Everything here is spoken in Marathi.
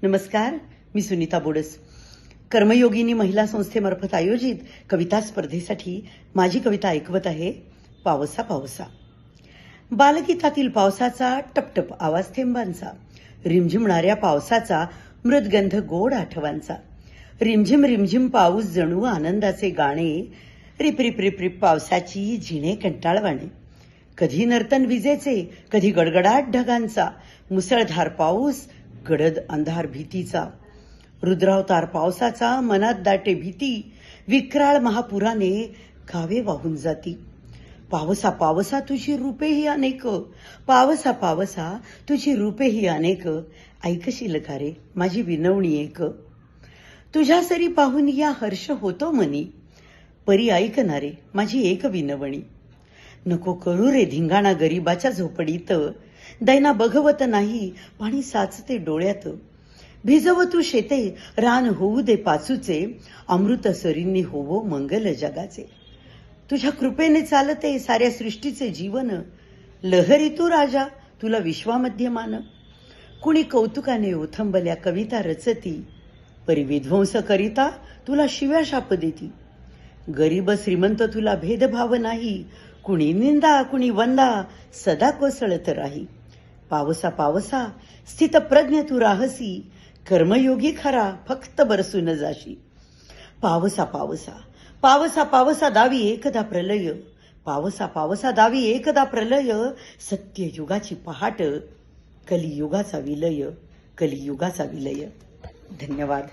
नमस्कार, मी सुनीता बोडस. कर्मयोगिनी महिला संस्थेमार्फत आयोजित कविता स्पर्धेसाठी माझी कविता ऐकवत आहे. पावसा पावसा. बालगीतातील पावसाचा टपटप आवाज थेंबांचा, रिमझिमणाऱ्या पावसाचा मृदगंध गोड आठवांचा. रिमझिम रिमझिम पाऊस जणू आनंदाचे गाणे, रिप रिप रिप रिप पावसाची झिणे कंटाळवाणे. कधी नर्तन विजेचे, कधी गडगडाट ढगांचा, मुसळधार पाऊस, गडद अंधार भीतीचा. रुद्रावतार पावसाचा मनात दाटे भीती, विक्राळ महापुराने गावे वाहून जाती. पावसा पावसा तुझी रूपे ही अनेक, पावसा पावसा तुझी रूपे ही अनेक. ऐकशील का रे माझी विनवणी एक. तुझ्या सरी पाहून या हर्ष होतो मनी, परी ऐकणारे माझी एक विनवणी. नको करू रे धिंगाणा गरीबाच्या झोपडीत, दैना बघवत नाही पाणी साचते डोळ्यात. भिजव तू शेते रान होऊ दे पाचूचे, अमृत सरींनी होवो मंगल जगाचे. तुझ्या कृपेने चालते साऱ्या सृष्टीचे जीवन, लहरी तू राजा तुला विश्वामध्ये मान. कुणी कौतुकाने ओथंबल्या कविता रचती, परी विध्वंस करिता तुला शिव्या शाप देती. गरीब श्रीमंत तुला भेदभाव नाही, कुणी निंदा कुणी वंदा सदा कोसळत राही. पावसा पावसा स्थित प्रज्ञ तू राहसी, कर्मयोगी खरा फक्त बरसून जाशी. पावसा पावसा पावसा पावसा दावी एकदा प्रलय, पावसा पावसा दावी एकदा प्रलय. सत्ययुगाची पहाट, कलियुगाचा विलय, कलियुगाचा विलय. धन्यवाद.